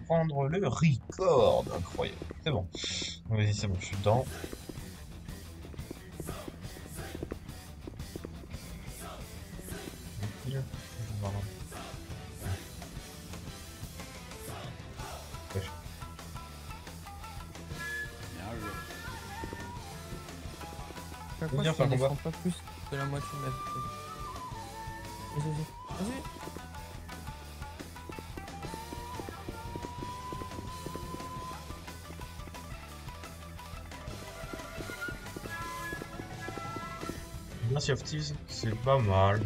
prendre le record. Incroyable. C'est bon. Vas-y, c'est bon, je suis dedans. Voilà. Wesh. Chaque Faut fois, bien je faire ne combat. prends pas plus de la moitié de ma vie. Vas-y, vas-y. Vas-y. Sea of Thieves, c'est pas mal.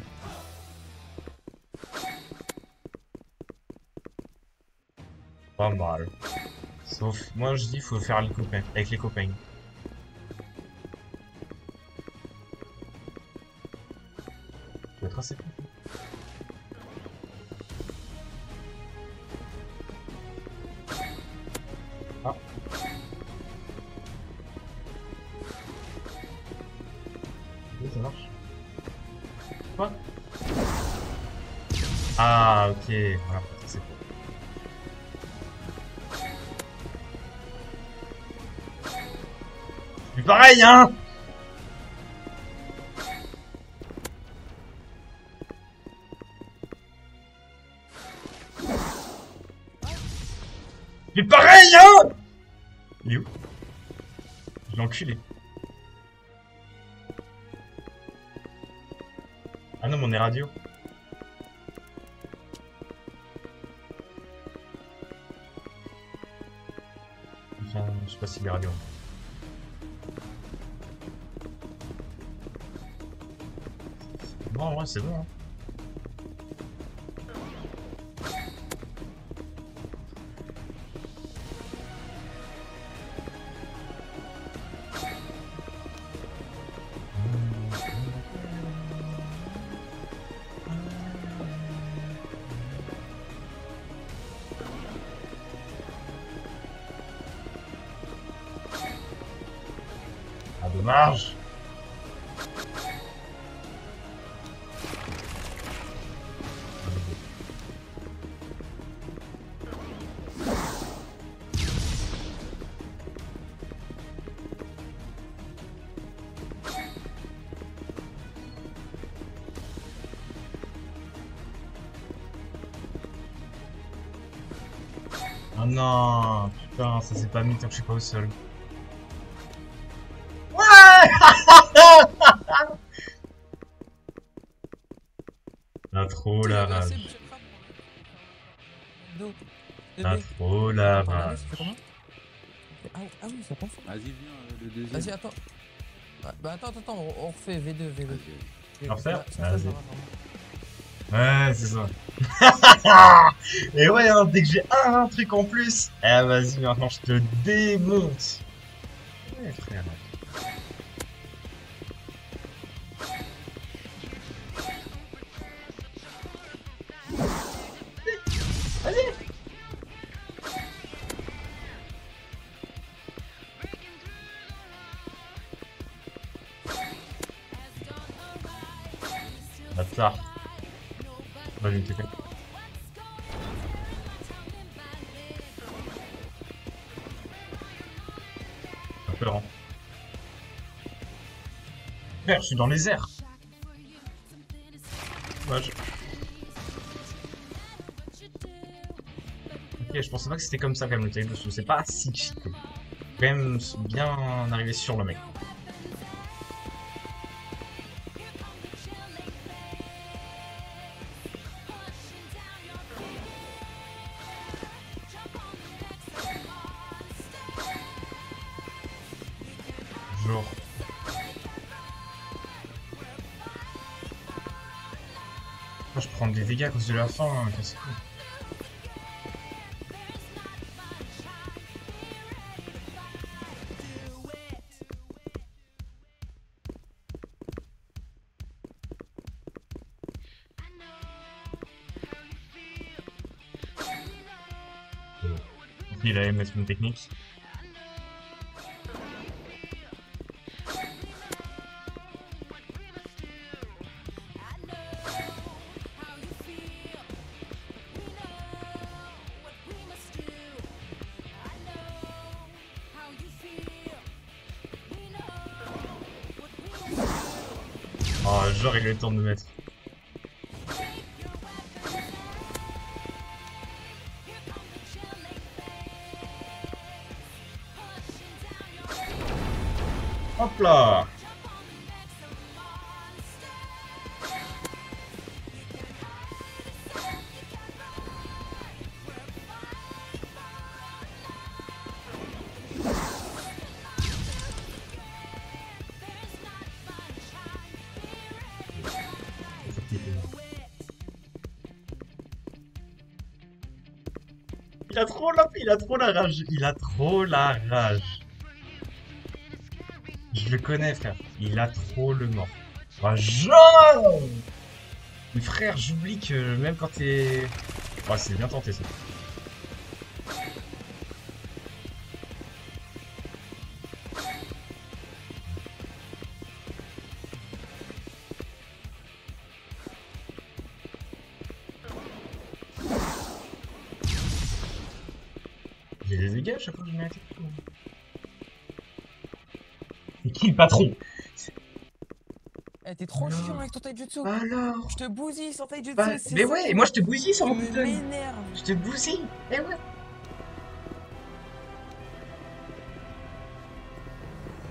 Pas mal. Sauf, moi je dis, faut faire les copains, avec les copains. Faut être assez cool. Ah. Oui, ça marche. Quoi? Ah, ok. Voilà, c'est cool. Mais pareil, hein! Mais pareil, hein! Il est où? Je l'ai enculé. Ah non, mais on est radio. Enfin, je sais pas s'il est radio. Non, ouais, c'est bon, hein. Ah, dommage. Oh non, putain, ça s'est pas mis tant que je suis pas au sol. Ouais! T'as trop la rage. T'as trop la Attends, regardez, rage. ça fait combien? Ah oui, ça passe. Vas-y, viens, le deuxième. Vas-y, attends. Bah attends, on refait V2, V2. À refaire? Ça, Vas-y. ça va, Ouais, c'est ça. Et ouais, hein, dès que j'ai un truc en plus, eh vas-y, maintenant je te démonte. Ouais, frère. Bâtard. Vas-y, t'es fait. T'as peur, hein. Frère, je suis dans les airs. Ouais, Ok, je pensais pas que c'était comme ça quand même le Tail dessous. C'est pas si cheat. Faut quand même bien arriver sur le mec. Genre. Moi, je prends des dégâts à cause de la fin, hein, casse-couille. Il allait mettre une technique. genre, il a eu le temps de me mettre. Hop là! Il a trop la rage. Il a trop la rage. Je le connais, frère. Il a trop le mort. Ah, Jean! Mais frère, j'oublie que même quand t'es... Ouais, c'est bien tenté, ça. J'ai des dégâts à chaque fois que je mets la tête. C'est qui le patron? Eh, t'es trop chiant avec ton taijutsu. Alors? Je te bousille sur taijutsu. Bah, mais ouais, et moi je te bousille sur Tu mon me bouton. m'énerve. Je te bousille. Eh ouais.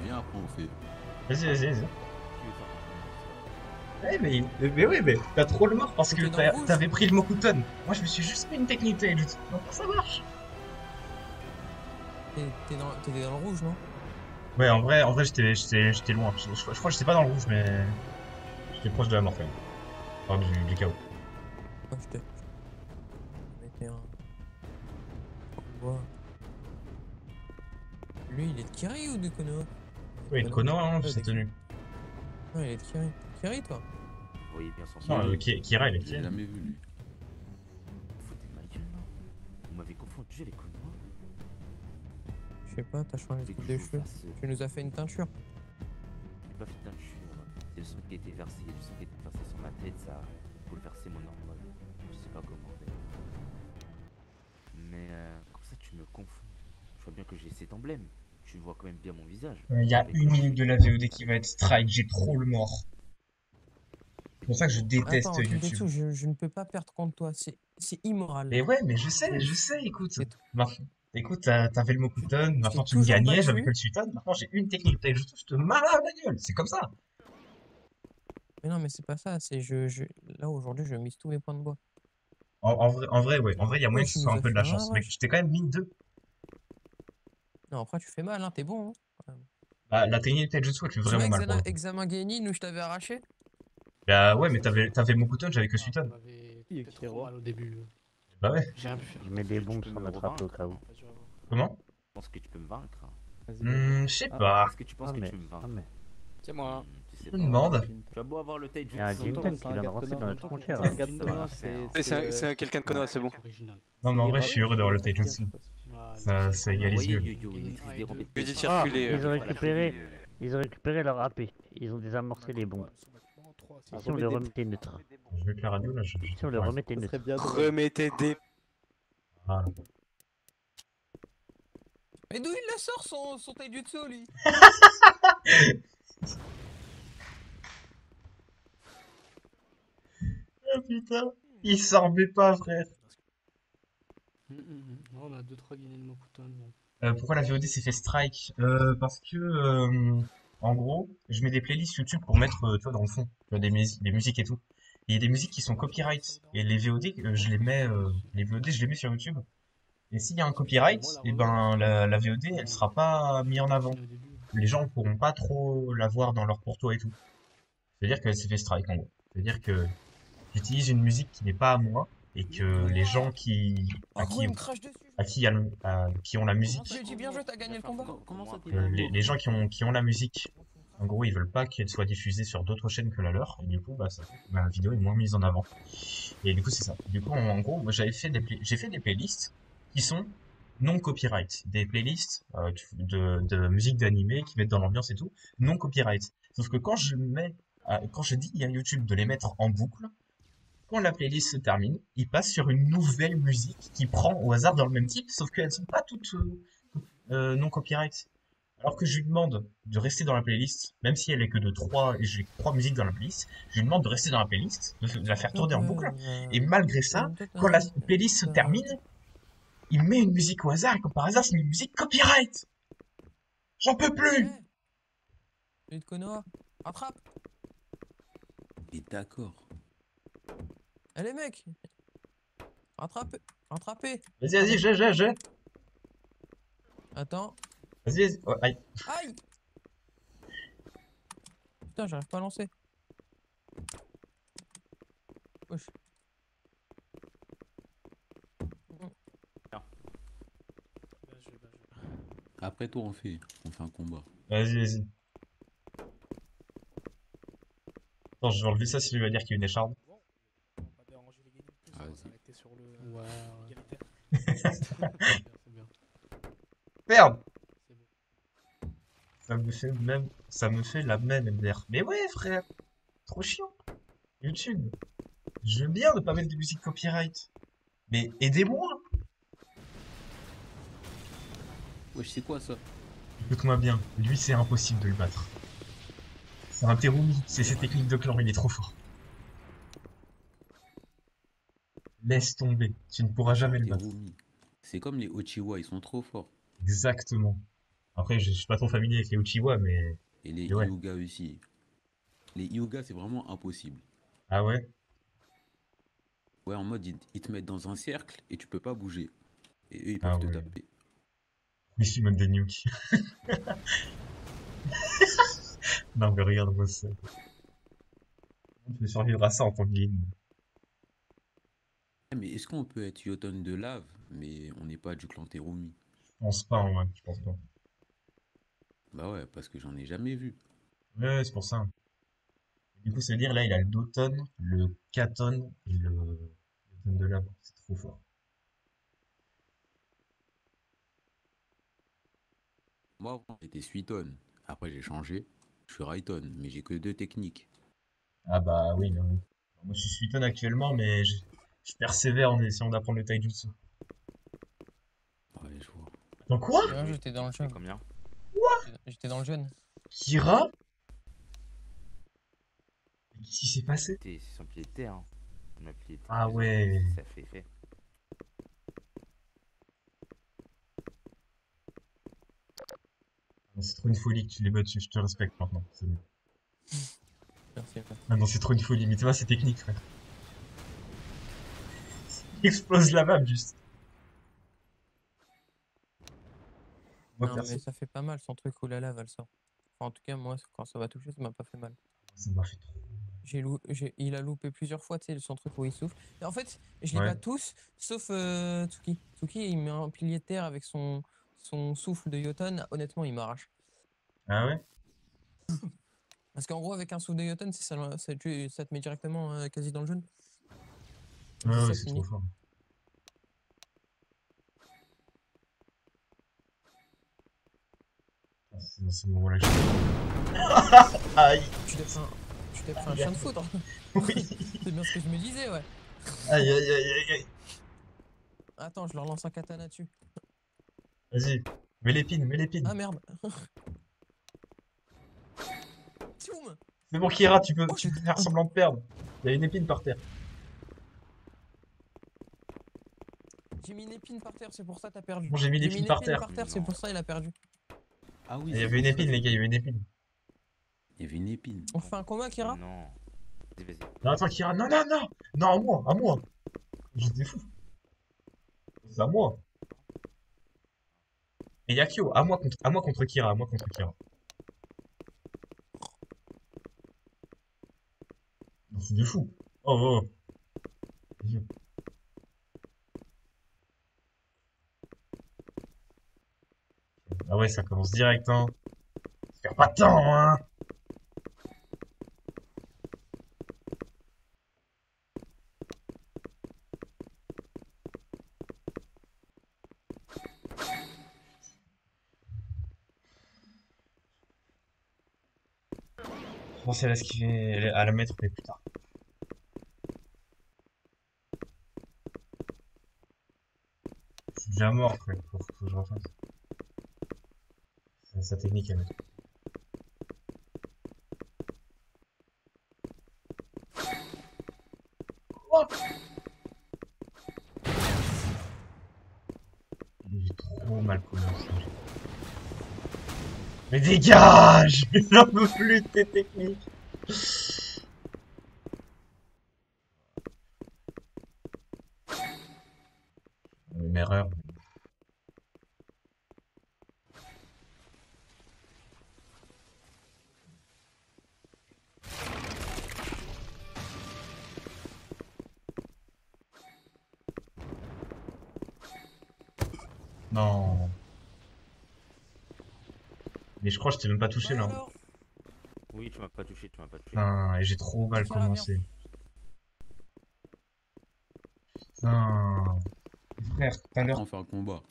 Viens, après on fait. Vas-y. Ouais, mais ouais, mais t'as trop le mort parce que T'étais dans le rouge. t'avais pris le Mokuton. Moi je me suis juste fait une technique taijutsu. Donc ça marche. T'étais dans le rouge, non? Ouais, en vrai, j'étais loin. Je crois que j'étais pas dans le rouge, mais j'étais proche de la mort quand même. Enfin, du chaos. Ouais, je mettais un. Quoi? Lui, il est de Kiri ou de Konoha? Oui, de Konoha, hein, Ouais, c'est tenu. Ouais, il est de Kiri. Kiri, toi? Vous voyez bien son Non, nom. Kira, il est J'ai Kira. jamais vu lui. Foutez de ma gueule, non? Vous m'avez confondu les connois. Je sais pas, t'as changé de coupe de cheveux. Tu nous as fait une teinture. J'ai pas fait de teinture. C'est le sang qui a été versé. Il y a du sang qui a été versé sur ma tête. Ça a bouleversé mon hormone. Je sais pas comment d'ailleurs. Mais comme ça, tu me confonds. Je vois bien que j'ai cet emblème. Tu vois quand même bien mon visage. Il y a une minute de la VOD qui va être strike, j'ai trop le mort. C'est pour ça que je déteste Attends, YouTube. Taijutsu, je ne peux pas perdre contre toi. C'est immoral. Mais ouais, mais je sais, écoute. C'est tout. Écoute, t'avais le Mokuton, maintenant t'ai tu me toujours gagnais, battu. j'avais que le Suiton, maintenant j'ai une technique taijutsu, je te malade la bagnole, c'est comme ça. Mais non, mais c'est pas ça. C'est Là, aujourd'hui, je mise tous mes points de bois. En vrai, ouais. En vrai, il y a moyen que ce tu soit nous un as peu de fait la un chance. Mais arrache. je t'ai quand même mis 2. Non, après, tu fais mal, hein. T'es bon, hein. Bah, la technique taijutsu, elle fait Tu vraiment vois, mal pour le coup. examen Genin, où je t'avais arraché? Bah ouais, mais t'avais Mokuton, j'avais que Suiton. Il fait trop mal au début. Bah ouais. J'ai rien pu faire. Je mets des bombes peux sur me notre drapeau au cas où. Vas-y, on va voir. Comment? Je pense que tu peux me vaincre. Je sais pas. Est-ce que tu penses Ah que mais, tu peux me ah vaincre mais. C'est moi. Tu sais Je pas. me demande. Tu as beau avoir le taille Il y a un jutsu. Jinten qui vient de rentrer dans notre frontière. C'est un gars de Konoha, C'est quelqu'un de Konoha, c'est bon. original. Non, mais en vrai, je suis heureux d'avoir le taijutsu. Voilà. Ça égalise Voyez, mieux. Yo-Yo, il maîtrise des rampes. Je dis Ah, circuler. ils ont récupéré leur AP. Ils ont désamorcé les bombes. Et si on le remettait neutre? Je vais que la radio là. Si on le Ouais. remettait neutre? Remettez des. Ah. Mais d'où il la sort son taijutsu, lui? Ah putain. Il sorbait pas, frère. On a 2-3 guinées de Mokuton. Bon. Pourquoi la VOD s'est fait strike? Parce que, en gros, je mets des playlists YouTube pour mettre, tu vois, dans le fond, tu vois, des musiques et tout. Et il y a des musiques qui sont copyright. Et les VOD, je les mets, les VOD, je les mets sur YouTube. Et s'il y a un copyright, et ben, la VOD, elle sera pas mise en avant. Au début. Les gens pourront pas trop la voir dans leur porto et tout. C'est-à-dire qu'elle s'est fait strike, en gros. C'est-à-dire que j'utilise une musique qui n'est pas à moi, et que les gens Oh, gros, il me crache dessus. qui ont la musique, J'ai dit bien joué, t'as gagné le combat. Comment ça t'es les gens qui ont la musique, en gros, ils veulent pas qu'elle soit diffusée sur d'autres chaînes que la leur, et du coup, bah, ça fait que ma vidéo est moins mise en avant. Et du coup, c'est ça. Du coup, en gros, moi, j'ai fait des playlists qui sont non copyright, des playlists de musique d'animé qui mettent dans l'ambiance et tout, non copyright. Sauf que quand je dis à YouTube de les mettre en boucle, quand la playlist se termine, il passe sur une nouvelle musique qui prend au hasard dans le même type, sauf qu'elles sont pas toutes non copyright. Alors que je lui demande de rester dans la playlist, même si elle est que de 3, et j'ai 3 musiques dans la playlist, je lui demande de rester dans la playlist, de la faire tourner en boucle. Et malgré ça, quand la playlist se termine, il met une musique au hasard, et comme par hasard, c'est une musique copyright. J'en peux plus! Celui de Konoha, rattrape! Et d'accord. Allez mec! Rattrapez! Rattrapez! Vas-y, j'ai. Attends. Vas-y. Oh, aïe. Aïe! Putain, j'arrive pas à lancer. Wesh. Après toi, on fait un combat. Vas-y. Attends, je vais enlever ça si lui va dire qu'il y a une écharde. Ah, vas-y. Ouais. C'est bien. Merde! C'est bon. Ça me fait la même MDR. Mais ouais, frère! Trop chiant! YouTube! Je veux bien ne pas mettre de musique copyright. Mais aidez-moi! Wesh, c'est quoi ça? Écoute-moi bien, lui c'est impossible de le battre. C'est un Terumi, c'est ses techniques de clan, il est trop fort. Laisse tomber, tu ne pourras jamais le battre. Terumi. C'est comme les Uchiwa, ils sont trop forts. Exactement. Après, je suis pas trop familier avec les Uchiwa, mais... Et les mais ouais. Hyuga aussi. Les Hyuga, c'est vraiment impossible. Ah ouais? Ouais, en mode, ils te mettent dans un cercle et tu peux pas bouger. Et eux, ils Ah peuvent te ouais. taper. Mishimon des Nuke. Non mais regarde-moi ça. On peut survivre à ça en tant que game. Eh, mais est-ce qu'on peut être Yoton de lave, mais on n'est pas du clan Terumi? Je pense pas en vrai, je pense pas. Bah ouais, parce que j'en ai jamais vu. Ouais, c'est pour ça. Du coup, ça veut dire là, il a le Doton, le Katon et le Doton de lave. C'est trop fort. Moi, avant, j'étais Suiton. Après, j'ai changé. Je suis Raiton, mais j'ai que 2 techniques. Ah bah oui, non. Moi, je suis Suiton actuellement, mais je persévère en essayant d'apprendre le taijutsu. Ouais, je vois. Dans quoi? Ouais, j'étais dans le C'est jeune. combien? J'étais dans le jeune. Kira? Mais qu'est-ce qui s'est passé? C'est son pied de terre. Hein. On a pied de terre. Ah ouais. Ça fait effet. Non, c'est trop une folie que tu l'aies battu, je te respecte maintenant. C'est bon. Merci. Ah non, c'est trop une folie, mais tu vois, c'est technique, frère. Il explose la map, juste. Moi, Non, perso, mais ça fait pas mal son truc où la lave elle sort. Enfin, en tout cas, moi, quand ça va toucher, ça m'a pas fait mal. ça m'a fait trop. Il a loupé plusieurs fois, tu sais, son truc où il souffle. Et en fait, je les Ouais. bats tous, sauf Tsuki. Tsuki, il met un pilier de terre avec son souffle de Yoton. Honnêtement, il m'arrache. Ah ouais? Parce qu'en gros, avec un souffle de Yoton, ça te met directement quasi dans le jaune. Ouais, C'est ouais, ça c'est qui trop nique. fort. Ah, c'est dans ce moment-là que je... Aïe! Tu t'es pris un chien de foudre. Oui! C'est bien ce que je me disais, ouais. Aïe, aïe, aïe, aïe, aïe! Attends, je leur lance un katana dessus. Vas-y, mets l'épine, mets l'épine. Ah merde. Tioum. C'est bon, Kira, tu Oh, peux faire semblant de perdre. Il y a une épine par terre. J'ai mis une épine par terre, c'est pour ça t'as perdu. Bon, j'ai mis J'ai l'épine mis une par épine terre. par terre, c'est pour ça il a perdu. Ah oui, Il y c'est avait une pour ça, épine, les c'est gars, il y bon. avait une épine. Il y avait une épine. On fait un combat, Kira? Non. Vas-y. Non, attends, Kira, non, non, non! Non, à moi, à moi! J'étais fou. C'est à moi. Et Yakio, à moi contre Kira, à moi contre Kira. Non, c'est des fous. Oh, oh, oh. Viens. Ah ouais, ça commence direct, hein. Ça perd pas de temps, hein. Je pense qu'elle a esquivé à la mettre, mais plus tard. Je suis déjà mort, quoi. Faut que je refasse. Sa technique, elle. Oh, j'ai trop mal commencé. Mais dégage! J'en peux plus de tes techniques! Une erreur. Non. Mais je crois que je t'ai même pas touché là. Alors, Oui, tu m'as pas touché, tu m'as pas touché. Putain, et j'ai trop mal Tiens, viens. commencé. Putain. Frère, tout à Après, l'heure. on fait un combat.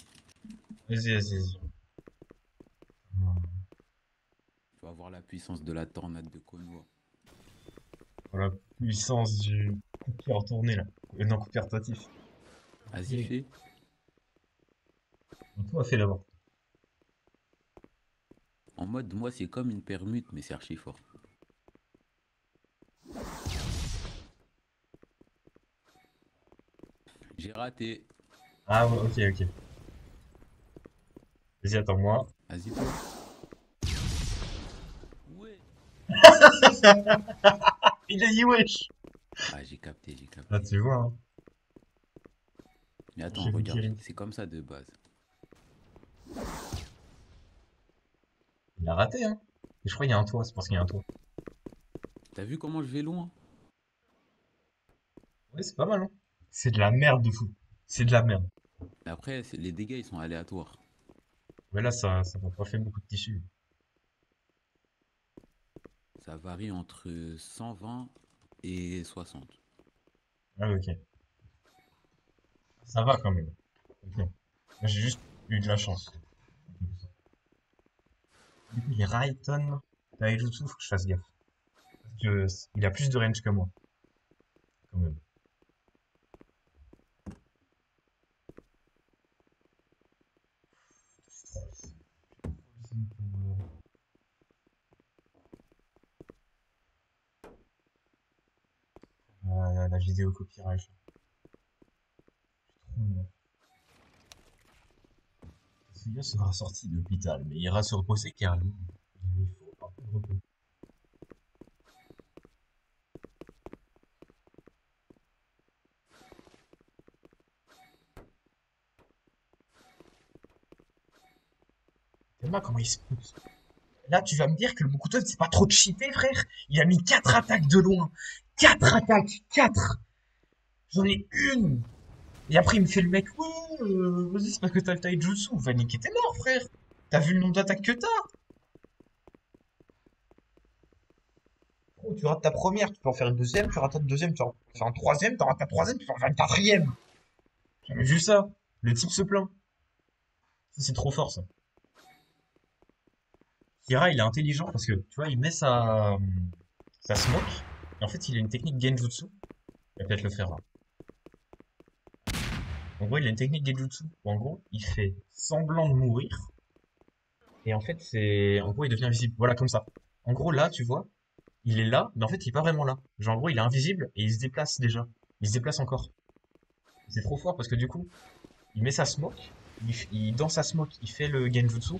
Vas-y. Tu vas voir la puissance de la tornade de Konoha. Pour la puissance du coup de pied retourné là. Non, coup de pied rotatif. Vas-y, fais. Toi, fait d'abord. En mode, moi, c'est comme une permute, mais c'est archi fort. J'ai raté. Ah, ouais, ok. Vas-y, attends-moi. Vas-y, toi. Ouais. Il a dit wesh! Ah, j'ai capté. Ah, tu vois, hein. Mais attends, J'ai vu regarde, Kiri. c'est comme ça de base. Il a raté, hein. Et je crois qu'il y a un toit, c'est parce qu'il y a un toit. T'as vu comment je vais loin? Ouais, c'est pas mal, hein. C'est de la merde de fou. C'est de la merde. Mais après, les dégâts, ils sont aléatoires. Mais là, ça m'a pas fait beaucoup de tissu. Ça varie entre 120 et 60. Ah, ok. Ça va quand même. Ok. Moi, j'ai juste eu de la chance. Du coup, il est Raiton. Taijutsu, faut que je fasse gaffe. Parce que il a plus de range que moi. Quand même. La vidéo copyright. Trop bien. Suya sera sorti de l'hôpital, mais ira se reposer car lui, il lui faut un peu de repos. Tellement comment il se pousse. Là, tu vas me dire que le Bokuto, c'est pas trop cheaté, frère. Il a mis 4 attaques de loin. 4 attaques, 4. J'en ai une. Et après, il me fait le mec, ouais, vas-y, c'est parce que t'as le taijutsu. Va niquer, t'es mort, frère. T'as vu le nombre d'attaques que t'as? Gros, tu rates ta première, tu peux en faire une deuxième, tu rates ta deuxième, tu en faire une troisième, tu rates ta troisième, tu peux en faire une quatrième. J'ai jamais vu ça. Le type se plaint. Ça, c'est trop fort, ça. Kira, il est intelligent parce que, tu vois, il met sa smoke. Et en fait, il a une technique genjutsu. Il va peut-être le faire là. En gros, il a une technique genjutsu où, en gros, il fait semblant de mourir. Et en fait, en gros, il devient invisible. Voilà, comme ça. En gros, là, tu vois, il est là, mais en fait, il est pas vraiment là. Genre, en gros, il est invisible et il se déplace déjà. Il se déplace encore. C'est trop fort parce que du coup, il met sa smoke. Dans sa smoke, il fait le genjutsu.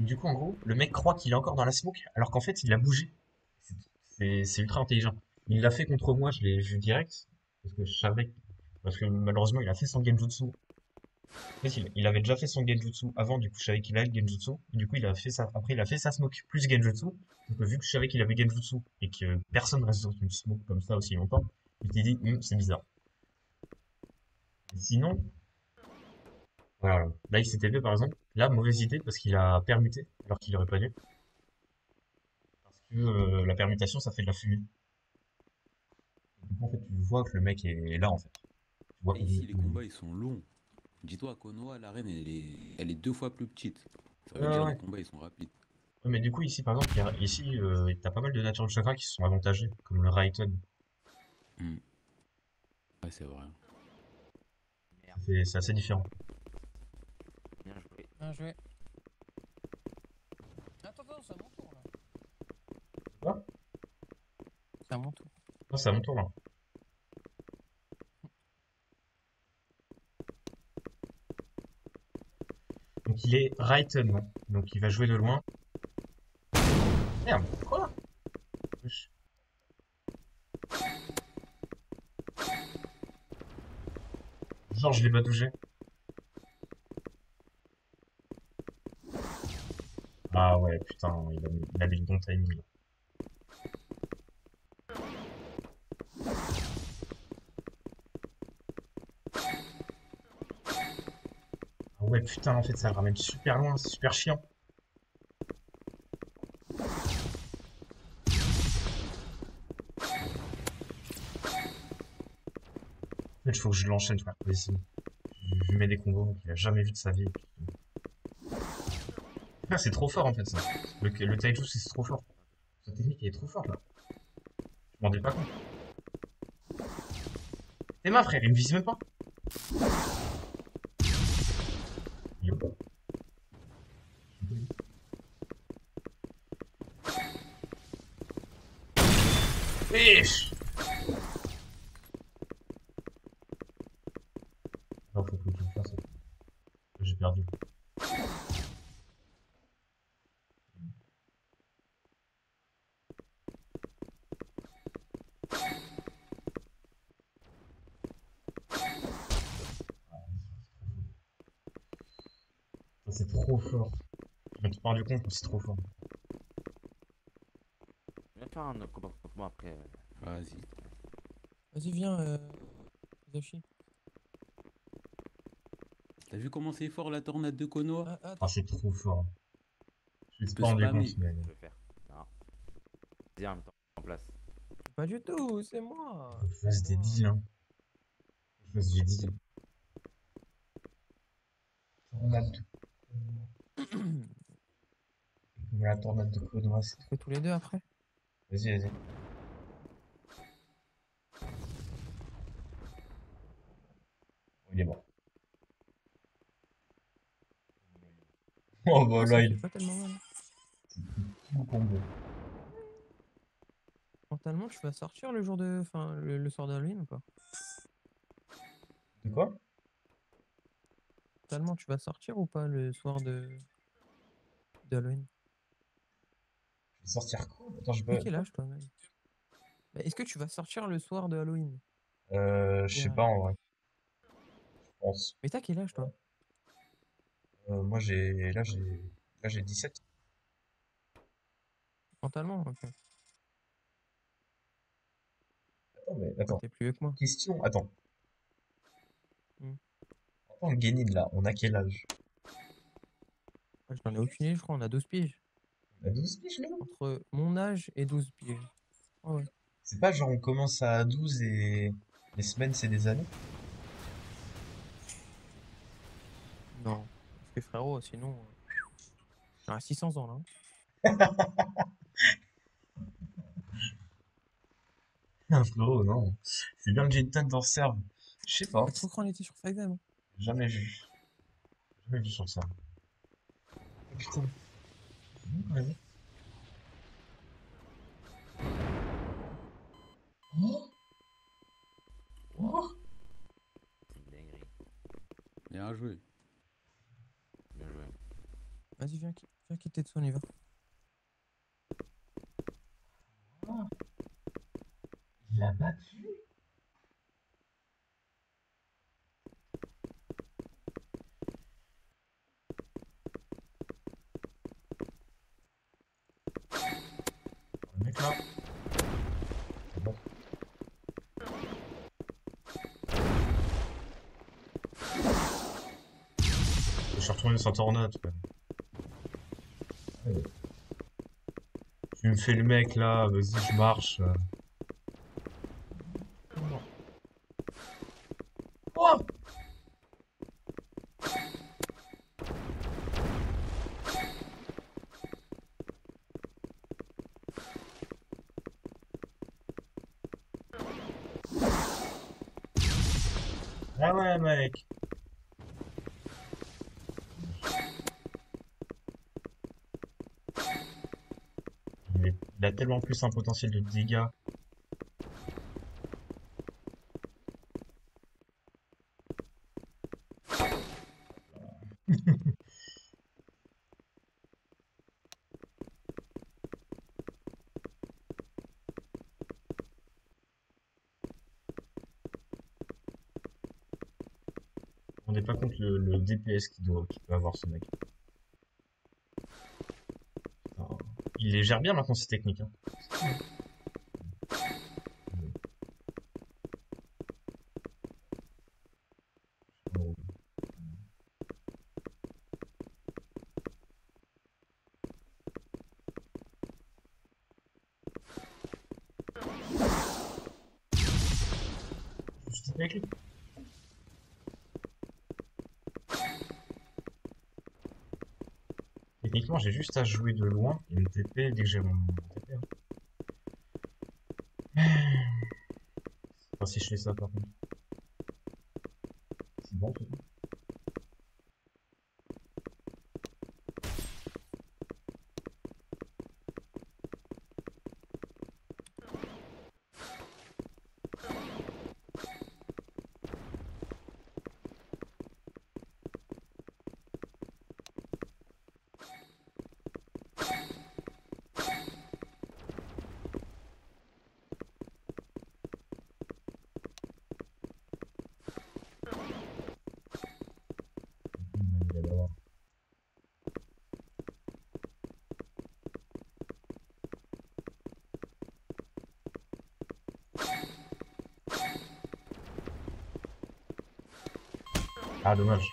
Et du coup, en gros, le mec croit qu'il est encore dans la smoke, alors qu'en fait, il a bougé. C'est ultra intelligent. Il l'a fait contre moi, je l'ai vu direct, parce que je savais, parce que malheureusement, il a fait son genjutsu. En fait, il avait déjà fait son genjutsu avant, du coup, je savais qu'il avait le genjutsu. Et du coup, il a fait ça. Après, il a fait sa smoke plus genjutsu. Donc, vu que je savais qu'il avait genjutsu et que personne reste dans une smoke comme ça aussi longtemps, je me suis dit, c'est bizarre. Sinon, voilà. Là, il s'est TP par exemple. Là, mauvaise idée parce qu'il a permuté, alors qu'il aurait pas dû. Parce que la permutation, ça fait de la fumée. Du coup, en fait, tu vois que le mec est là, en fait. Tu vois Et ici, les combats, ils sont longs. Dis-toi, à Konoha, l'arène, elle est 2 fois plus petite. Ça veut Ouais, dire ouais. les combats, ils sont rapides. Ouais, mais du coup, ici, par exemple, ici, t'as pas mal de nature de chakra qui se sont avantagées, comme le Raiden. Hmm. Ouais, c'est vrai. C'est assez différent. Bien joué. Bien joué. attends, c'est à mon tour là. Quoi? C'est à mon tour. Non, c'est à mon tour là. Donc il est Raiten, non? Donc il va jouer de loin. Merde, quoi? Wesh. Genre je l'ai pas touché. Ah ouais, putain, il avait le bon timing là. Ah ouais, putain, en fait, ça le ramène super loin, c'est super chiant. En fait, il faut que je l'enchaîne, frère. Vas-y. Je lui mets des combos qu'il a jamais vu de sa vie. Ah, c'est trop fort en fait ça. Le taijutsu c'est trop fort. Sa technique elle est trop forte là. Je m'en rendais pas compte. T'es ma frère, il me vise même pas. Il est où? Wesh! Non, faut que je le fasse. J'ai perdu. Ça, c'est trop fort. Je me suis rendu compte que c'est trop fort. Je vais faire un combat contre moi après. Vas-y. Vas-y, viens, Hisashi. T'as vu comment c'est fort la tornade de Konoha? Ah, Ah, attends. c'est trop fort. Je me suis peux pas rendu spammer. compte, mais. Je vais faire. Non. Vas-y, en même temps, en place. Pas du tout, c'est moi. Faut que je fasse des deals, hein. Faut que je fasse des deals. Tornade de... La tornade de Konoha, c'est... On fait tous les deux après. Vas-y, vas-y. Il est mort. Oh bah Ah, là, ça il fait pas tellement mal. tout combo. Mentalement, tu vas sortir le jour de. Enfin, le soir d'Halloween ou pas? De quoi? Mentalement, tu vas sortir ou pas le soir d'Halloween? Je vais sortir quoi? Attends, je T'as peux... quel âge toi, même? Bah, est-ce que tu vas sortir le soir de Halloween? Je sais pas en vrai. Je pense. Mais t'as quel âge toi? Moi j'ai... Là j'ai 17. Mentalement, ok. Attends, mais Ouais, attends. t'es plus vieux que moi. Question, attends. Hmm. En tant que Genin là, on a quel âge? Ouais, j'en ai aucune idée, je crois, on a 12 piges. On a 12 piges là? Entre mon âge et 12 piges. Ah ouais. C'est pas genre on commence à 12 et les semaines c'est des années? Non. Parce que frérot, sinon. J'aurais 600 ans là. Ah frérot, non. C'est bien que j'ai une tête dans le cerveau. Je sais pas. Je crois qu'on était sur 5M. Hein. Jamais vu. Jamais vu sur ça. Oh, putain. Ouais. Oh. Oh. C'est une dinguerie. Bien joué. Bien joué. Vas-y, viens quitter de son y va. Il l'a battu? Le mec là. C'est bon. Je suis retourné sur Tornade. Quoi. Ouais. Tu me fais le mec là, vas-y, je marche. Oh! Ah ouais, mec. Il a tellement plus un potentiel de dégâts. On n'est pas compte le DPS qu'il peut avoir ce mec. Putain, il les gère bien maintenant ces techniques. Hein. Oh. Juste avec lui. Techniquement, j'ai juste à jouer de loin et me TP dès que j'ai mon TP. Hein. Enfin, si je fais ça par contre. C'est bon, tout. Il va l'avoir. Ah, dommage.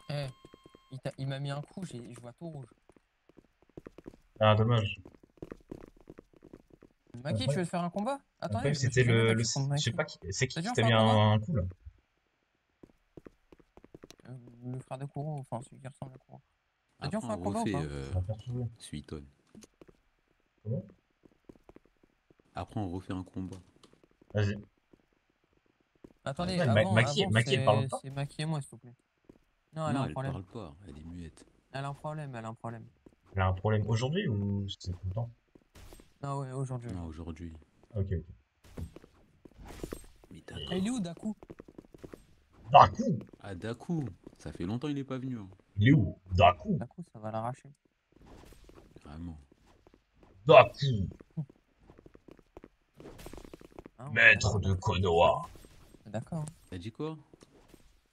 Eh, il m'a mis un coup, je vois tout rouge. Ah, dommage. Maki, tu veux te faire un combat? Attendez, Après, je me c'était suis jamais le, battu contre je sais Maki. pas qui, c'est qui T'as dit qui on t'a fait mis un combat? un coup là? Le frère de Kuro, enfin celui qui ressemble à Kuro. T'as dit on Après, fait un on combat ou refait pas? Ça m'a perturbé. Suiton. Comment? Après, on refait un combat. Vas-y. Attendez, Ouais, avant, Maki, elle parle pas? c'est Maki et moi, s'il te plaît. Non, elle a Non, un elle problème. parle pas, elle est muette. Elle a un problème, elle a un problème. Elle a un problème aujourd'hui ou c'est tout le temps? Ah ouais, aujourd'hui. Non, aujourd'hui. Ok, ok. Mais Ah, il d'accord. est où, Daku? Daku! Ah, Daku, ça fait longtemps qu'il est pas venu. Hein. Il est où? Daku! Daku, ça va l'arracher. Vraiment. Daku! Hein, on est Maître d'accord, de Daku, c'est une Konoha! Sassa. On est d'accord. T'as dit quoi?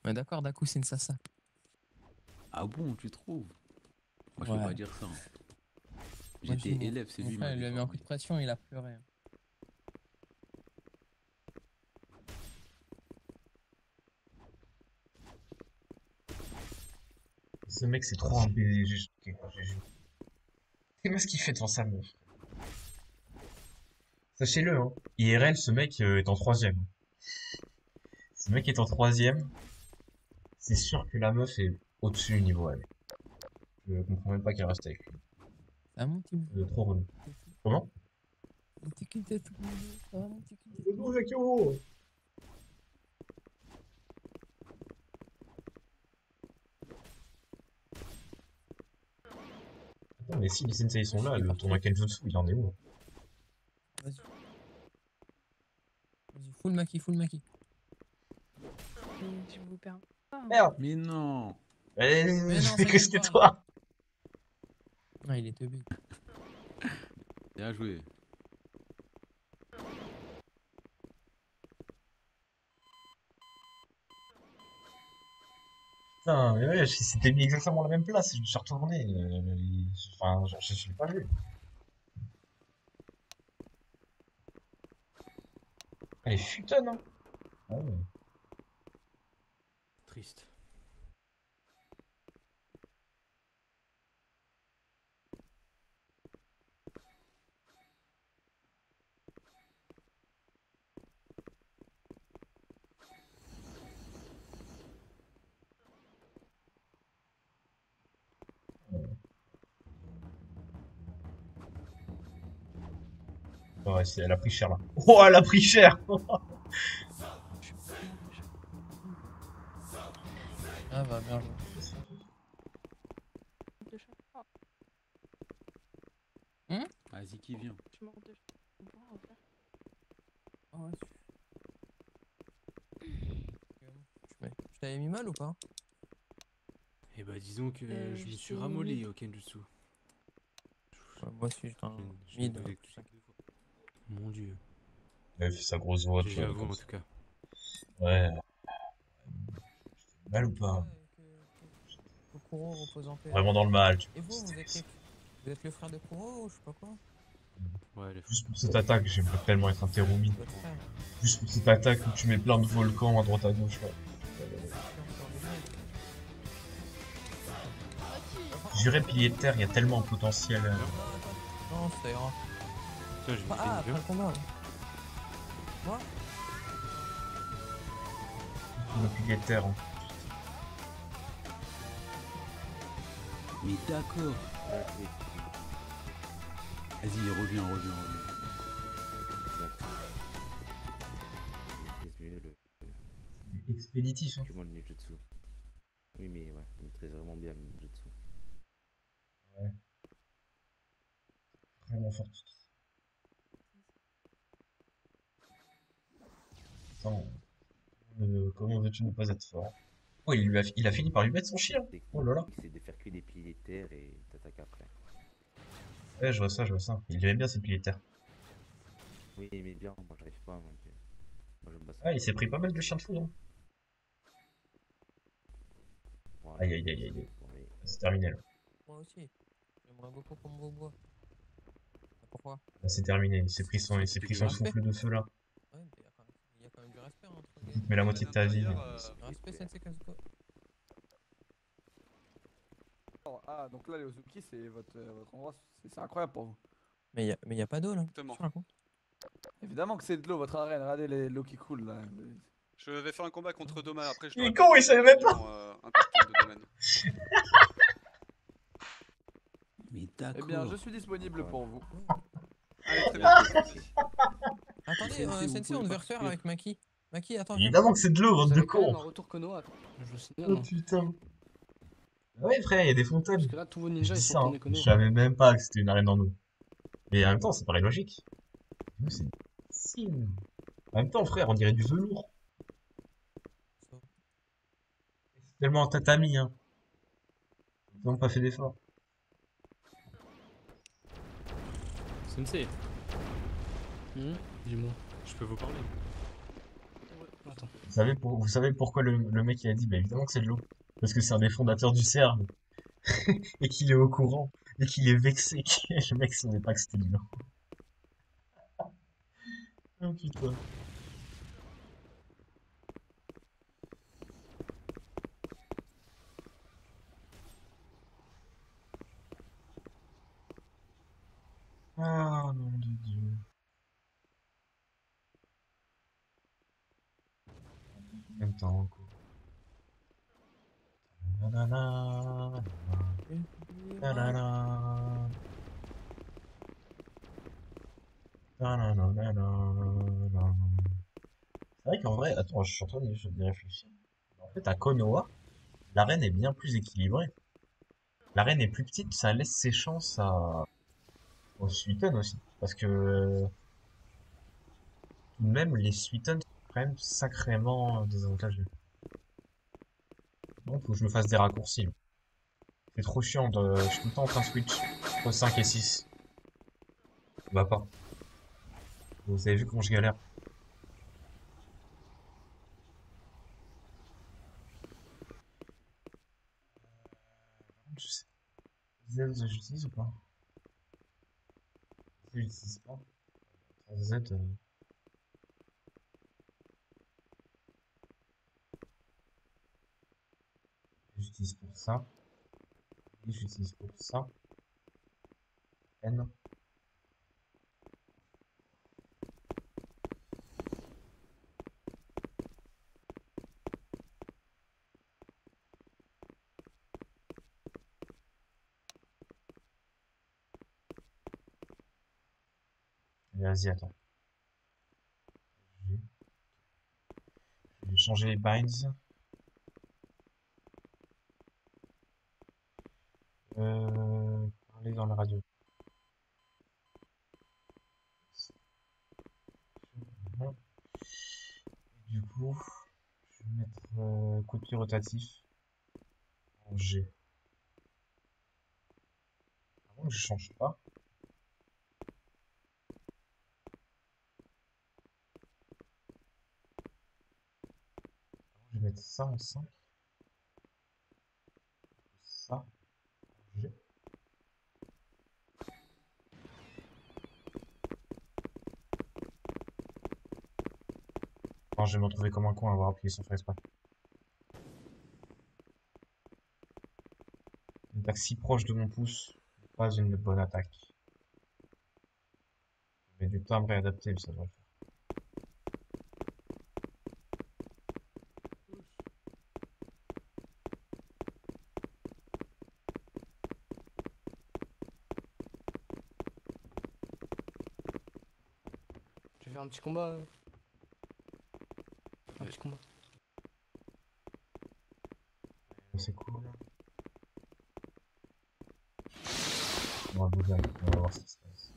On est d'accord, Daku, c'est une Sassa. Ah bon, tu trouves? Moi, je Ouais. peux pas dire ça. Hein. Moi, J'étais dis-moi. élève, c'est Mon lui frère, il lui a mis un coup formé. de pression, il a pleuré. Ce mec, c'est trop un baiser. C'est ce qu'il fait devant sa meuf. Sachez-le, hein. IRL, ce mec est en troisième. Ce mec est en troisième. C'est sûr que la meuf est au-dessus du niveau elle. Je comprends même pas qu'elle reste avec lui. C'est un mon petit bout. Trop relou. Comment? Mon petit cul de tête, tout le monde. Ça va, mon petit cul de tête. Bonjour, Zakiro! Attends, mais si les sensei sont là, le tournoi Kenjutsu, il en est où? Vas-y. Vas-y, full Maki, full Maki. Je vous perds. Merde! Mais non! Mais non, J'ai ça cru que y est c'était pas. toi! Ah, il est teubé. Bien joué. Putain, mais ouais, c'était mis exactement à la même place, je me suis retourné. Enfin, je l'ai pas vu. Elle est futonne, hein? Ah ouais. Triste. Ouais, elle a pris cher là. Oh, elle a pris cher! Ah bah bien joué. De chaque fois. qui vient. Je m'en redonne. On pourra refaire. Ah ouais. Je t'avais mis mal ou pas? Et bah disons que je me je suis t'ai ramolli mis- au Kenjutsu. Ouais, moi aussi, j'étais un Je mid. l'ai cliqué 2 fois. Mon dieu. Il avait fait sa grosse voix, tu vois, J'avoue comme en ça. tout cas. Ouais. Mal ou pas? Que Kuro repose en paix. Vraiment dans le mal, tu Et vous, vois. vous êtes le frère de Kuro ou je sais pas quoi? Ouais, les Juste pour cette attaque, j'aimerais tellement être un Terumi. Votre frère. Juste pour cette attaque où tu mets plein de volcans à droite à gauche, là. J'irais pilier de terre, il y a tellement de potentiel. Non, ça ira. Tiens, je vais Ah, après le combat. là. Moi? Le pilier de terre. Hein. Mais d'accord. Ouais, oui. Vas-y, reviens. Il maîtrise mieux Expéditif. Hein. que moi le ninjutsu. Oui, mais ouais, il maîtrise vraiment bien le ninjutsu. Vraiment fort. Attends. Comment veux-tu ne pas être fort? Oh, il a fini par lui mettre son chien. Oh là là. C'est de faire que des piliers de terre et t'attaques après. Ouais, je vois ça, je vois ça. Il aime bien ces piliers de terre. Oui, mais bien, moi j'arrive pas. Moi je me bats. Ah, il s'est pris pas mal de chiens de fou, hein. Voilà. Aïe, aïe, aïe, aïe. Bon, mais C'est terminé, là. Moi aussi. J'aimerais beaucoup qu'on me bois. Pourquoi? Là, c'est terminé. Il s'est pris son Respect. souffle de feu, là. Ouais, mais il y a quand même du respect entre Il te met la moitié de ta vie. Respect, Sensei Kazuko. Ah, donc là, les Ozuki, c'est votre endroit, c'est incroyable pour vous. Mais y a pas d'eau là. Exactement. Tu racontes? Évidemment que c'est de l'eau, votre arène. Regardez l'eau qui coule là. Je vais faire un combat contre Doma après. Je Il est dois con, il savait même pas. important de domaine. Mais Eh d'accord. bien, je suis disponible pour vous. Allez, très bien. Attendez, Sensei, vous Sensei, on pouvez devait refaire participer. avec Maki. Maki, attends. viens. Évidemment que c'est de l'eau, bande de cons. un retour Konoha. Je le signale. Oh hein. putain. Ouais, frère, il y a des fontaines. Parce que là, tous vos Je ninjas, dis ils ça, sont hein. tournés Je Konoha. savais même pas que c'était une arène en eau. Mais en même temps, ça paraît logique. Nous, c'est si. En même temps, frère, on dirait du velours. C'est tellement un tatami, hein. Ils n'ont pas fait d'effort. Sensei. Dis-moi, je peux vous parler. Attends. Vous savez pourquoi le mec il a dit, bah évidemment que c'est de l'eau. Parce que c'est un des fondateurs du CERN. Et qu'il est au courant. Et qu'il est vexé. Le mec savait pas que c'était de l'eau. Oh putain. Ah, nom de Dieu. En même temps, quoi. Nanana, nanana, nanana. C'est vrai qu'en vrai, attends, je suis en train d'y réfléchir. En fait, à Konoha, l'arène est bien plus équilibrée. L'arène est plus petite, ça laisse ses chances aux Suiten aussi. Parce que tout de même, les Suiten sont quand même sacrément désavantageux. Donc, faut que je me fasse des raccourcis. Là. C'est trop chiant je suis tout le temps en train de switch entre 5 et 6. Ça va pas. Vous avez vu comment je galère. Je sais. Z, j'utilise ou pas? Z, j'utilise pas. Z, j'utilise pour ça. Et j'utilise pour ça. N. Vas-y, attends. Je vais changer les binds. Parler dans la radio. coup de pied rotatif en G. Ah bon, je change pas. Je vais mettre ça en 5. Ça en G. Non, je vais me retrouver comme un con à avoir appuyé sans faire exprès. Une attaque si proche de mon pouce, pas une bonne attaque. Je mets du temps à me réadapter, mais ça devrait le faire. Je vais faire un petit combat. Un petit combat. C'est cool. On va bouger, on va voir ce qui se passe.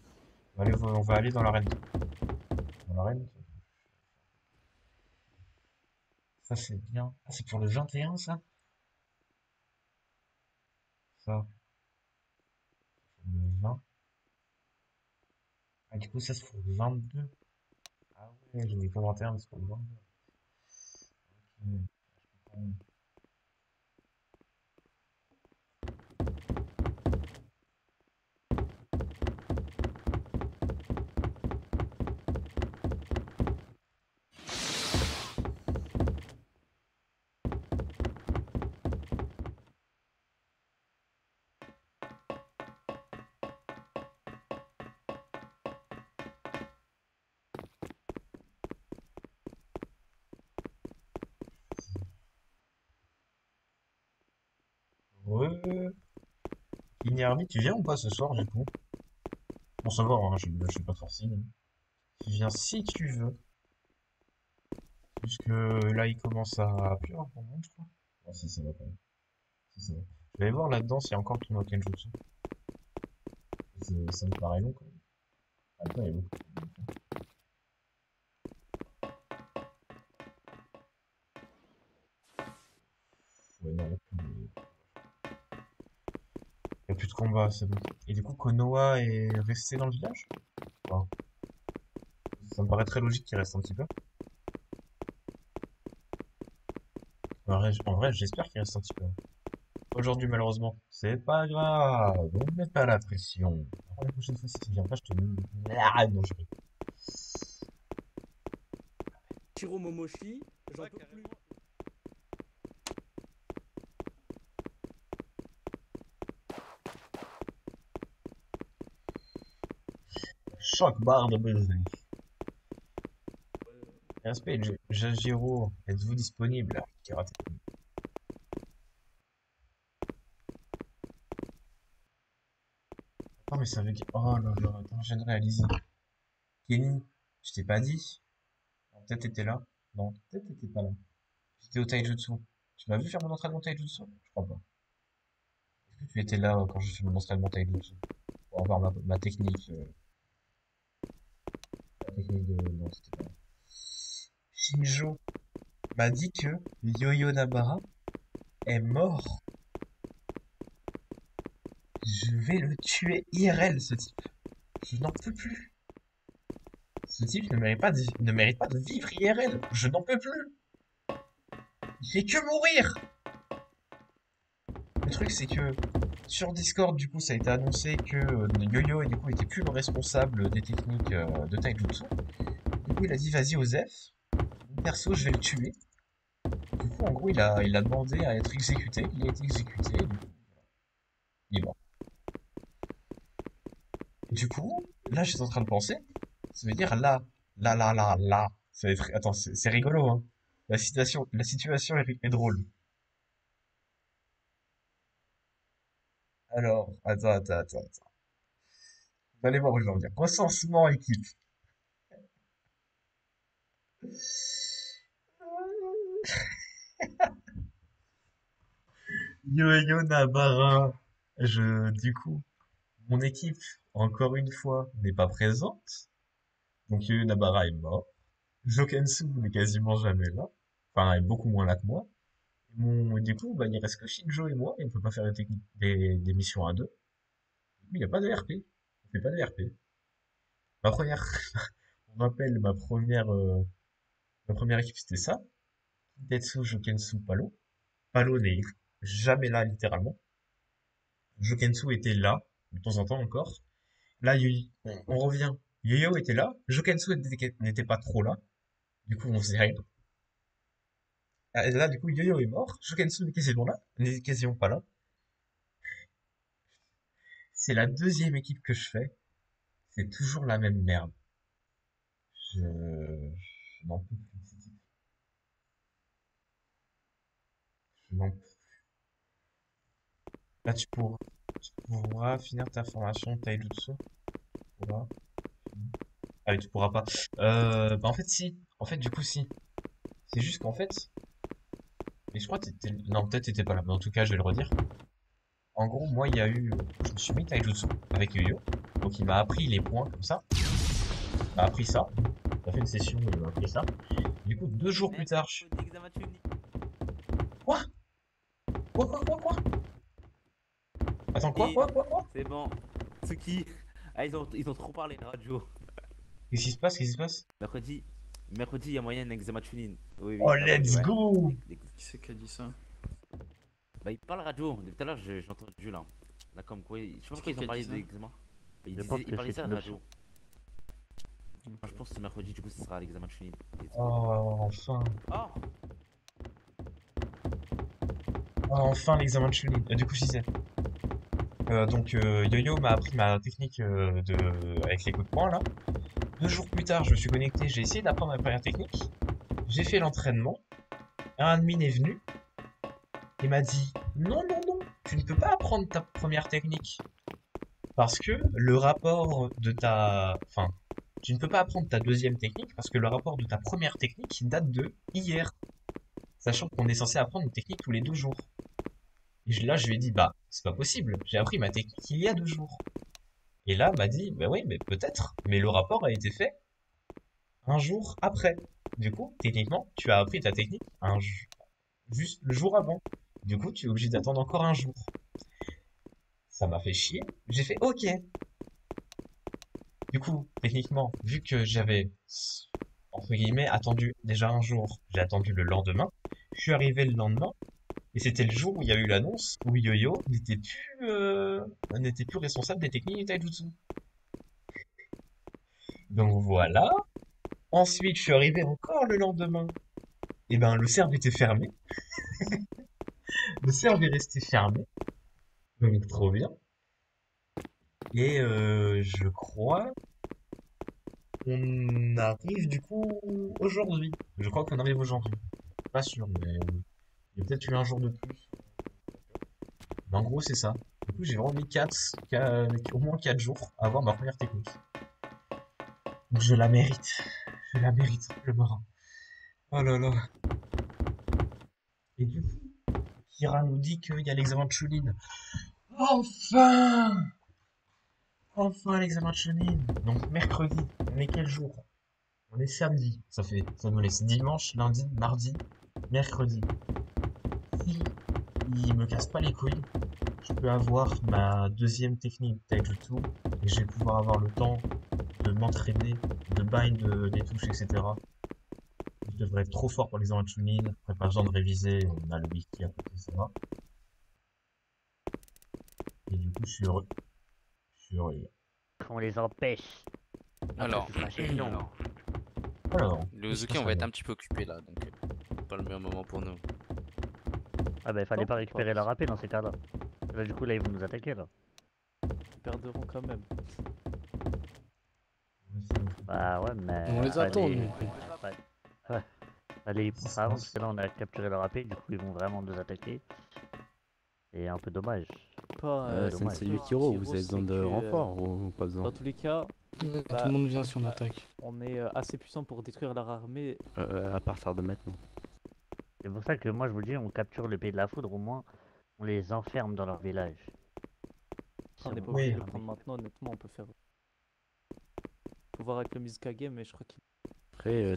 On va aller dans l'arène. Dans l'arène. Ça c'est bien. Ah, c'est pour le 21 ça? Ça. Pour le 20. Ah, du coup ça c'est pour le 22. Ah ouais, j'ai mis pour le 21 mais c'est pour le 22. Ok, je comprends. Ouais. Inermi, tu viens ou pas ce soir du coup? Bon, ça va, hein, je suis pas forcing. Tu viens si tu veux. Puisque là, il commence à plus avoir pour monde, je crois. Ah, si, ça va quand même. Si, ça va. Je vais aller voir là-dedans s'il y a encore le tournoi Kenjutsu. Ça me paraît long quand même. Attends, il y a beaucoup. Ouais, non, il y a plus de combat, c'est bon. Et du coup, Konoha est resté dans le village? Enfin, ça me paraît très logique qu'il reste un petit peu. En vrai, j'espère qu'il reste un petit peu. Aujourd'hui, malheureusement. C'est pas grave. On ne met pas la pression. Alors, la prochaine fois, si tu viens pas, je te... Ah, non, je rigole. Shiro Momoshi, j'en peux plus. Choc barre de musique. Respect, Jajiro, êtes-vous disponible? Karaté. Attends, mais ça veut dire... Oh là là, attends, je viens de réaliser. Kenny, je t'ai pas dit? Non, peut-être t'étais là. Non, peut-être t'étais pas là. J'étais au Taijutsu. Tu m'as vu faire mon entraînement Taijutsu? Je crois pas. Est-ce que tu étais là quand j'ai fait mon entraînement Taijutsu? Pour avoir ma technique. La technique de... Non, c'était pas là. Shinjo m'a dit que Yo-Yo Nabara est mort. Je vais le tuer IRL, ce type. Je n'en peux plus. Ce type ne mérite pas de vivre IRL. Je n'en peux plus. Il fait que mourir. Le truc, c'est que sur Discord, du coup, ça a été annoncé que Yo-Yo, du coup, était plus le responsable des techniques de Taijutsu. Du coup, il a dit, vas-y, Osef. Perso, je vais le tuer. Du coup, en gros, il a demandé à être exécuté. Il a été exécuté. Du coup, il est mort. Et du coup, là, j'étais en train de penser. Ça veut dire là. Ça va être... Attends, c'est rigolo, hein. La situation est drôle. Alors, attends. Vous allez voir où je vais en venir. Recensement équipe. Yo-Yo Nabara. Du coup, mon équipe, encore une fois, n'est pas présente. Donc Yo-Yo Nabara est mort. Jokensu n'est quasiment jamais là. Enfin, est beaucoup moins là que moi. Du coup, bah, il reste que Shinjo et moi, et on peut pas faire des missions à deux. Il n'y a pas de RP. On fait pas de RP. Ma première, on rappelle ma première équipe, c'était ça. Tetsu, Jokensu, Palo. Palo n'est jamais là, littéralement. Jokensu était là, de temps en temps encore. Là, on revient. Yo-Yo était là. Jokensu n'était pas trop là. Du coup, on faisait rien. Ah, et là, du coup, Yo-Yo est mort. Jokensu n'est quasiment pas là. C'est la deuxième équipe que je fais. C'est toujours la même merde. Je n'en peux plus de cette équipe. Je n'en peux. Là, tu pourras finir ta formation Taijutsu. Tu pourras. Ah oui, tu pourras pas. Bah, en fait, si. En fait, du coup, si. C'est juste qu'en fait, mais je crois que t'étais, non, peut-être t'étais pas là, mais en tout cas, je vais le redire. En gros, moi, il y a eu, je me suis mis Taijutsu avec Yo-Yo. Donc, il m'a appris les points comme ça. Il m'a appris ça. On a fait une session où il m'a appris ça. Du coup, 2 jours plus tard, Quoi? Quoi? Attends, quoi? C'est bon. Tsuki. Ah, ils ont trop parlé de radio. Qu'est-ce qui se passe? Qu'est-ce qui se passe? Mercredi, il y a moyen d'examen Chunin. Oui, Oh, la let's radio, ouais. go! Qui c'est qui a dit ça? Bah, il parle radio. Depuis tout à l'heure, j'ai entendu là. Là, comme quoi, je sais pas pourquoi ils ont qui a parlé dit ça? d'examen. Je pense Ils que parlaient c'est ça de une radio. Moi, je pense que c'est mercredi, du coup, ce sera l'examen de Chunin. Oh, enfin. Oh! Oh, enfin, l'examen de Chunin. Du coup, je disais. Donc, Yo-Yo m'a appris ma technique avec les coups de poing, là. 2 jours plus tard, je me suis connecté, j'ai essayé d'apprendre ma première technique. J'ai fait l'entraînement. Un admin est venu et m'a dit non, tu ne peux pas apprendre ta première technique. Parce que le rapport de ta. Enfin, tu ne peux pas apprendre ta deuxième technique parce que le rapport de ta première technique date de hier. Sachant qu'on est censé apprendre une technique tous les 2 jours. Et là, je lui ai dit, bah, c'est pas possible, j'ai appris ma technique il y a 2 jours. Et là, m'a dit, bah oui, mais peut-être, mais le rapport a été fait un jour après. Du coup, techniquement, tu as appris ta technique juste le jour avant. Du coup, tu es obligé d'attendre encore un jour. Ça m'a fait chier. J'ai fait OK. Du coup, techniquement, vu que j'avais, entre guillemets, attendu déjà un jour, j'ai attendu le lendemain. Je suis arrivé le lendemain. Et c'était le jour où il y a eu l'annonce où Yo-Yo n'était plus responsable des techniques du Taijutsu. Donc voilà. Ensuite, je suis arrivé encore le lendemain. Et ben, le serve était fermé. Le serve est resté fermé. Donc, trop bien. Et je crois qu'on arrive du coup aujourd'hui. Je crois qu'on arrive aujourd'hui. Pas sûr, mais il y a peut-être eu un jour de plus. Mais en gros, c'est ça. Du coup, j'ai vraiment mis au moins 4 jours à avoir ma première technique. Donc, je la mérite. Je la mérite, le marin. Oh là là. Et du coup, Kira nous dit qu'il y a l'examen de Chunin. Enfin! Enfin l'examen de Chunin. Donc mercredi. On est quel jour? On est samedi. Ça nous laisse dimanche, lundi, mardi, mercredi. Si il me casse pas les couilles, je peux avoir ma deuxième technique Taijutsu et je vais pouvoir avoir le temps de m'entraîner, de bind les touches, etc. Je devrais être trop fort pour l'examen de Chunin. Après, pas besoin de réviser. On a le wiki à côté, ça va. Et du coup, je suis heureux. Je suis heureux. On les empêche. Alors, le Ozuki, on va être un petit peu occupé là, donc pas le meilleur moment pour nous. Ah bah il fallait pas récupérer leur AP dans ces cas-là. Là du coup là ils vont nous attaquer là. Ils perdront quand même. Bah ouais mais... On les attend nous. Ouais. Allez ils prennent ça avant parce que là on a capturé leur AP, du coup ils vont vraiment nous attaquer. C'est un peu dommage. Sensei Yukiro, vous avez besoin de renfort ou pas besoin? Dans tous les cas, Tout le monde vient si on attaque. on est assez puissant pour détruire leur armée. À partir de maintenant. C'est pour ça que moi je vous dis on capture le pays de la foudre, au moins on les enferme dans leur village. On n'est pas obligé de le prendre maintenant, honnêtement on peut faire... Faut voir avec le Mizukage mais je crois qu'il... Après,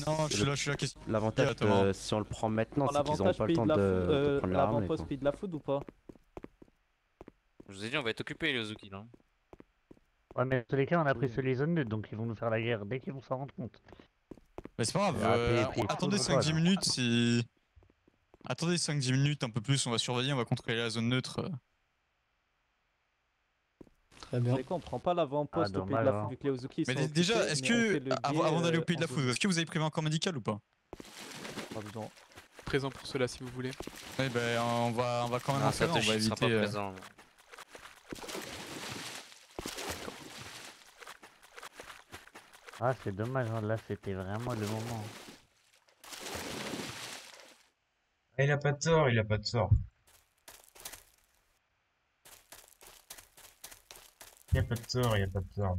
Non, je suis là, qu'est-ce l'avantage, Thomas. si on le prend maintenant, c'est qu'ils n'auront L'avantage pas le pays temps de la de food, prendre la ramener. l'avant-poste pays de la food ou pas? Je vous ai dit, on va être occupé, les Ozuki, là. Ouais, mais dans tous les cas, on a pris celui zone neutre, donc ils vont nous faire la guerre dès qu'ils vont s'en rendre compte. Mais c'est pas grave, attendez 5-10 minutes si... Attendez 5-10 minutes, un peu plus, on va surveiller, on va contrôler la zone neutre. Très bien. C'est quoi, on prend pas l'avant-poste au pays de la food vu que les Ozuki Mais sont déjà, occupés, est-ce mais on fait que, le avant guet, d'aller au pays de en la food, zone. est-ce que vous avez prévu un corps médical ou pas? Pas besoin. Présent pour cela si vous voulez. Ouais, ben on va quand même en faire, on va Satoshi sera pas éviter... présent. Ah, c'est dommage, hein, là c'était vraiment le moment. Ah, il a pas de tort, il a pas de tort. Il a pas de tort, il a pas de tort.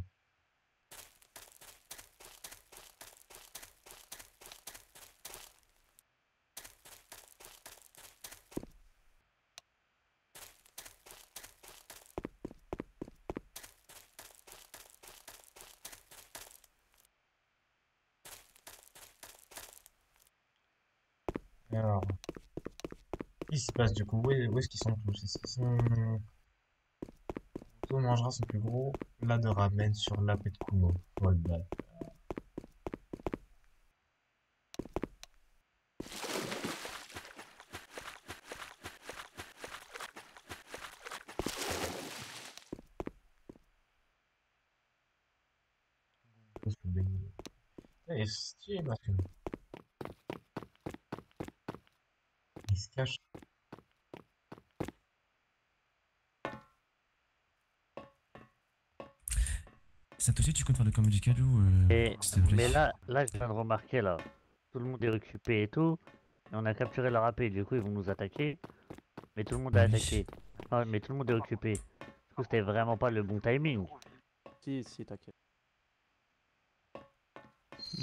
Alors, qu'est-ce qui se passe du coup? Où est-ce qu'ils sont tous? Est-ce qu'ils sont... Plutôt mangera son plus gros plat de ramen sur l'âpe de Kumo. Oh le bâtard. Eh, stylé, parce que... Il se cache. Satoshi, tu comptes faire le corps médical ou s'il te plaît? Mais là, je viens de remarquer là, tout le monde est occupé et tout, et on a capturé leur AP, du coup ils vont nous attaquer, mais tout le monde a attaqué. Ah, mais tout le monde est occupé. Du coup c'était vraiment pas le bon timing. Si, t'inquiète.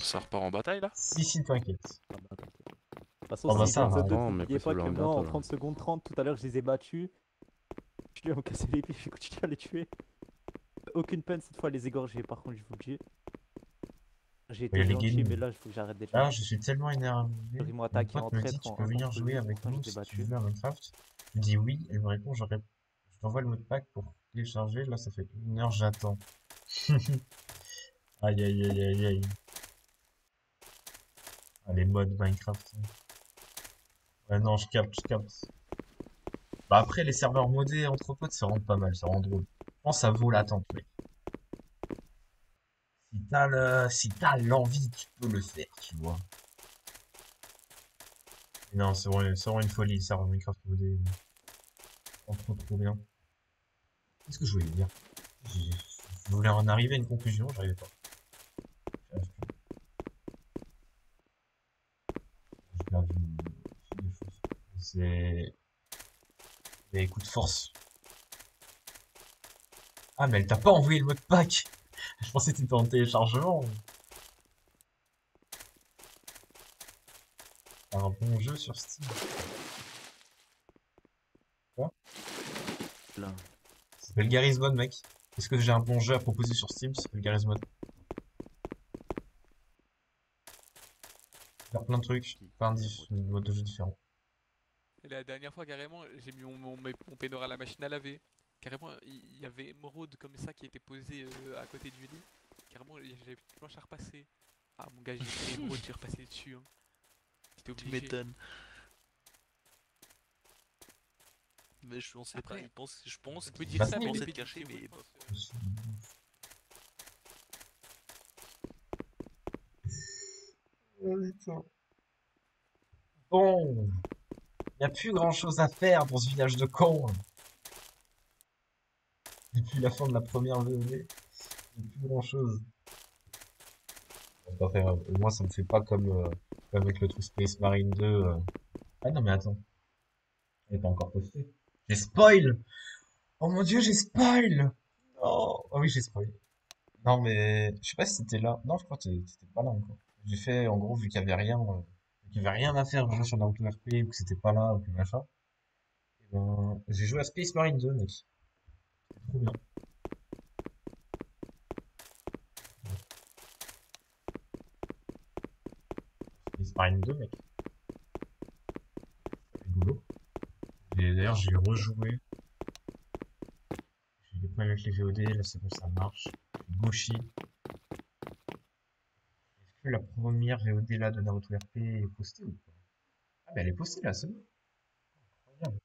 Ça repart en bataille là? Si, t'inquiète. De toute façon, Oh, bah si ça les va. autres, Non, mais n'oubliez pas que possible moi, en bientôt, là. 30 secondes 30, tout à l'heure, je les ai battus. Je lui ai cassé les pieds, j'ai continué à les tuer. Aucune peine cette fois à les égorger, par contre, je vous le dis. J'ai été Mais les gentil, gamins. mais là, il faut que j'arrête d'être Ah, gentil. je suis tellement énervé. Ils m'ont Mon attaqué pote en me dit, traître tu en peux 1 venir contre jouer 2, avec pourtant, nous je l'ai si tu battu. veux à Minecraft. Je dis oui, elle me répond, je t'envoie le mot de pack pour télécharger. Là, ça fait 1 heure, j'attends. Aïe, aïe, aïe, aïe, aïe. Ah, les mods Minecraft. Ouais, non, je capte. Bah après, les serveurs modés entre potes, ça rend pas mal, ça rend drôle. Je pense que ça vaut l'attente, mec. Si t'as l'envie, tu peux le faire, tu vois. Et non, c'est vraiment une folie, le serveur Minecraft modé. Trop bien. Qu'est-ce que je voulais dire? Je voulais en arriver à une conclusion, j'arrivais pas. J'ai perdu des choses. C'est... Mais écoute, force. Ah, mais elle t'a pas envoyé le mot de pack. Je pensais que t'étais en téléchargement. Un bon jeu sur Steam. Quoi? Là. Ça s'appelle Garry's Mod, mec. Est-ce que j'ai un bon jeu à proposer sur Steam? Ça s'appelle Garry's Mod. Faire plein de trucs, plein de modes de jeu différents. Et la dernière fois, carrément, j'ai mis mon peignoir à la machine à laver. Carrément, il y avait émeraude comme ça qui était posée à côté du lit. Carrément, j'avais plus de planche à repasser. Ah, mon gars, j'ai pris émeraude, j'ai repassé dessus. Hein. J'étais obligé. Tu m'étonnes. Mais on sait pas, je pense On peut qu'il dire ça, pense mais être les caché, mais pédophiles, bon. Bon. Y a plus grand chose à faire dans ce village de cons. Depuis la fin de la première VOD. Y a plus grand chose. Pas faire, au moins ça me fait pas comme avec le truc Space Marine 2. Ah non mais attends. Elle est pas encore postée. J'ai spoil! Oh mon dieu, j'ai spoil! Oh, oh oui, j'ai spoil. Non mais, je sais pas si c'était là. Non, je crois que t'étais pas là encore. J'ai fait, en gros, vu qu'il y avait rien, à faire déjà sur Naruto RP, ou que c'était pas là, ou que machin. Et ben, j'ai joué à Space Marine 2, mec. C'était trop bien. Marine 2, mec. Rigolo. D'ailleurs, j'ai rejoué. J'ai eu des problèmes avec les VOD, là c'est bon, ça marche. Goshi. Est-ce que la première VOD là de Naruto RP est postée ou pas? Ah, bah elle est postée là, c'est bon. Incroyable.